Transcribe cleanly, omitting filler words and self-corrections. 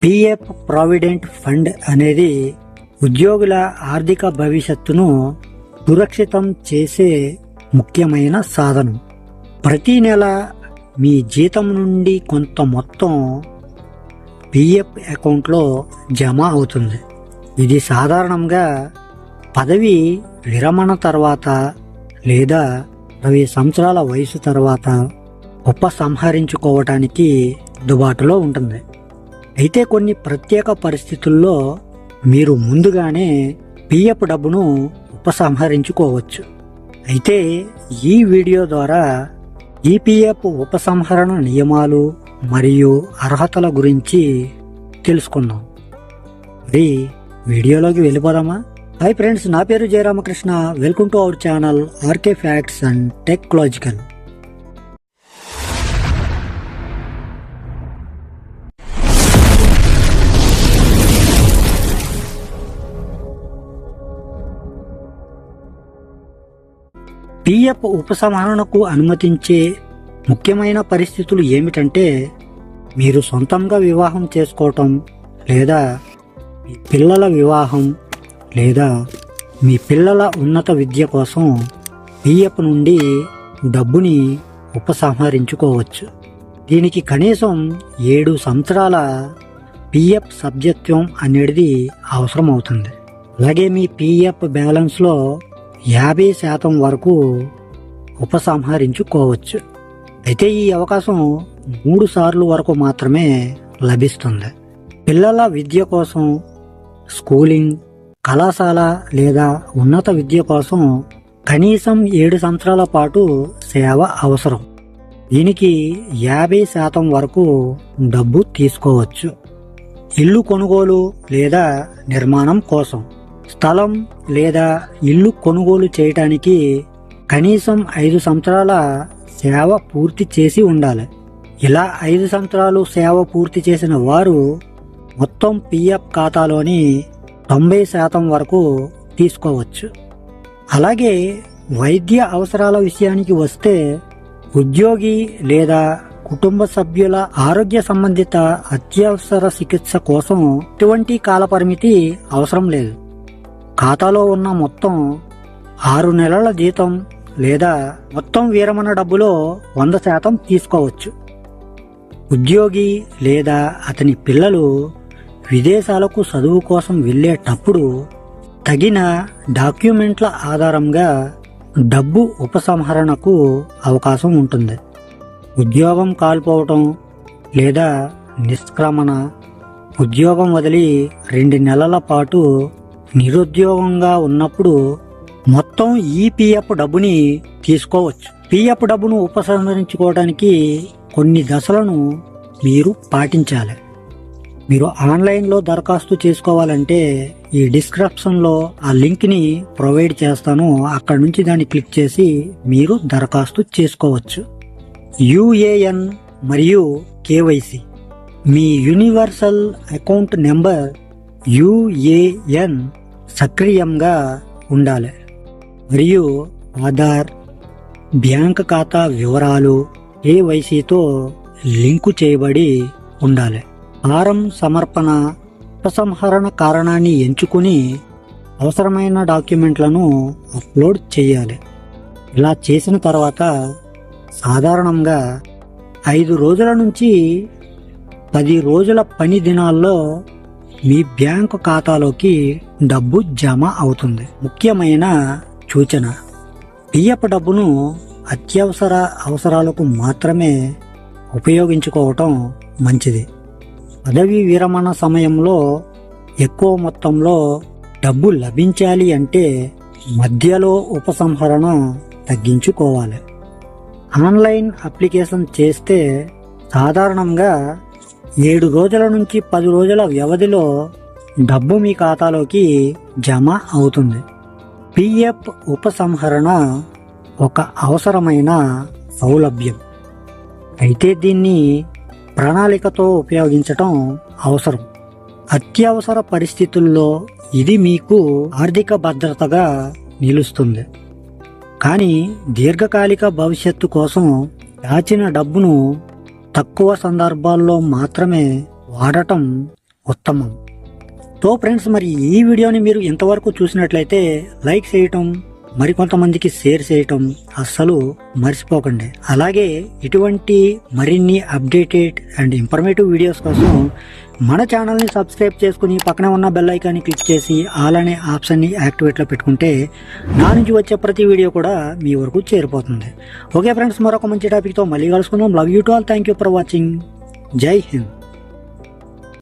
PF provident fund అనేది ఉద్యోగుల ఆర్థిక భవిష్యత్తును సురక్షితం చేసే ముఖ్యమైన సాధనం. ప్రతి నెల మీ జీతం నుండి కొంత మొత్తం పిఎఫ్ అకౌంట్లో జమ అవుతుంది. ఇది సాధారణంగా పదవి విరమణ తర్వాత లేదా 20 సంవత్సరాల వయసు తర్వాత ఉపసంహరించుకోవటానికి అందుబాటులో ఉంటుంది. అయితే కొన్ని ప్రత్యేక పరిస్థితుల్లో మీరు ముందుగానే పిఎఫ్ డబ్బును ఉపసంహరించుకోవచ్చు. అయితే ఈ వీడియో ద్వారా ఈపీఎఫ్ ఉపసంహరణ నియమాలు మరియు అర్హతల గురించి తెలుసుకుందాం. మరి వీడియోలోకి వెళ్ళిపోదామా? హాయ్ ఫ్రెండ్స్, నా పేరు Jayaramakrishna. Welcome to our channel RK facts and technological. PF ఉపసంహరణకు అనుమతించే ముఖ్యమైన పరిస్థితులు ఏమిటంటే, మీరు సొంతంగా వివాహం చేసుకోవటం, లేదా మీ పిల్లల వివాహం, లేదా మీ పిల్లల ఉన్నత విద్య కోసం పిఎఫ్ నుండి డబ్బుని ఉపసంహరించుకోవచ్చు. దీనికి కనీసం 7 సంవత్సరాల పిఎఫ్ సభ్యత్వం అనేది అవసరం అవుతుంది. అలాగే మీ పిఎఫ్ బ్యాలెన్స్లో 50% వరకు ఉపసంహరించుకోవచ్చు. అయితే ఈ అవకాశం 3 సార్లు వరకు మాత్రమే లభిస్తుంది. పిల్లల విద్య కోసం, స్కూలింగ్, కళాశాల లేదా ఉన్నత విద్య కోసం కనీసం 7 సంవత్సరాల పాటు సేవ అవసరం. దీనికి 50% వరకు డబ్బు తీసుకోవచ్చు. ఇల్లు కొనుగోలు లేదా నిర్మాణం కోసం, స్థలం లేదా ఇల్లు కొనుగోలు చేయటానికి కనీసం 5 సంవత్సరాల సేవ పూర్తి చేసి ఉండాలి. ఇలా 5 సంవత్సరాలు సేవ పూర్తి చేసిన వారు మొత్తం పిఎఫ్ ఖాతాలోని 90% వరకు తీసుకోవచ్చు. అలాగే వైద్య అవసరాల విషయానికి వస్తే, ఉద్యోగి లేదా కుటుంబ సభ్యుల ఆరోగ్య సంబంధిత అత్యవసర చికిత్స కోసం ఎటువంటి కాలపరిమితి అవసరం లేదు. ఖాతాలో ఉన్న మొత్తం 6 నెలల జీతం లేదా మొత్తం విరమణ డబ్బులో 100% తీసుకోవచ్చు. ఉద్యోగి లేదా అతని పిల్లలు విదేశాలకు చదువు కోసం వెళ్ళేటప్పుడు తగిన డాక్యుమెంట్ల ఆధారంగా డబ్బు ఉపసంహరణకు అవకాశం ఉంటుంది. ఉద్యోగం కోల్పోవటం లేదా నిష్క్రమణ, ఉద్యోగం వదిలి 2 నెలల పాటు నిరుద్యోగంగా ఉన్నప్పుడు మొత్తం ఈ పిఎఫ్ డబ్బుని తీసుకోవచ్చు. పిఎఫ్ డబ్బును ఉపసంహరించుకోవడానికి కొన్ని దశలను మీరు పాటించాలి. మీరు ఆన్లైన్లో దరఖాస్తు చేసుకోవాలంటే ఈ డిస్క్రిప్షన్లో ఆ లింక్ని ప్రొవైడ్ చేస్తాను. అక్కడి నుంచి దాన్ని క్లిక్ చేసి మీరు దరఖాస్తు చేసుకోవచ్చు. యుఏఎన్ మరియు కేవైసి, మీ యూనివర్సల్ అకౌంట్ నెంబర్ యుఏఎన్ సక్రియంగా ఉండాలి మరియు ఆధార్, బ్యాంక్ ఖాతా వివరాలు కేవైసీతో లింకు చేయబడి ఉండాలి. ఫారం సమర్పణ, ఉపసంహరణ కారణాన్ని ఎంచుకుని అవసరమైన డాక్యుమెంట్లను అప్లోడ్ చేయాలి. ఇలా చేసిన తర్వాత సాధారణంగా 5 రోజుల నుంచి 10 రోజుల పని దినాల్లో మీ బ్యాంకు ఖాతాలోకి డబ్బు జమ అవుతుంది. ముఖ్యమైన సూచన: పిఎఫ్ డబ్బును అత్యవసర అవసరాలకు మాత్రమే ఉపయోగించుకోవటం మంచిది. పదవీ విరమణ సమయంలో ఎక్కువ మొత్తంలో డబ్బు లభించాలి అంటే మధ్యలో ఉపసంహరణ తగ్గించుకోవాలి. ఆన్లైన్ అప్లికేషన్ చేస్తే సాధారణంగా 7 రోజుల నుంచి 10 రోజుల వ్యవధిలో డబ్బు మీ ఖాతాలోకి జమ అవుతుంది. పిఎఫ్ ఉపసంహరణ ఒక అవసరమైన సౌలభ్యం, అయితే దీన్ని ప్రణాళికతో ఉపయోగించటం అవసరం. అత్యవసర పరిస్థితుల్లో ఇది మీకు ఆర్థిక భద్రతగా నిలుస్తుంది. కానీ దీర్ఘకాలిక భవిష్యత్తు కోసం దాచిన డబ్బును తక్కువ సందర్భాల్లో మాత్రమే వాడటం ఉత్తమం. సో ఫ్రెండ్స్, మరి ఈ వీడియోని మీరు ఇంతవరకు చూసినట్లయితే లైక్ చేయటం, మరికొంతమందికి షేర్ చేయటం అస్సలు మర్చిపోకండి. అలాగే ఇటువంటి మరిన్ని అప్డేటెడ్ అండ్ ఇన్ఫర్మేటివ్ వీడియోస్ కోసం మన ఛానల్ని సబ్స్క్రైబ్ చేసుకుని పక్కనే ఉన్న బెల్ ఐకాన్ని క్లిక్ చేసి ఆల్ అనే ఆప్షన్ని యాక్టివేట్లో పెట్టుకుంటే నా నుంచి వచ్చే ప్రతి వీడియో కూడా మీ వరకు చేరిపోతుంది. ఓకే ఫ్రెండ్స్, మరొక మంచి టాపిక్తో మళ్ళీ కలుసుకుందాం. Love you to all. Thank you for watching. జై హింద్.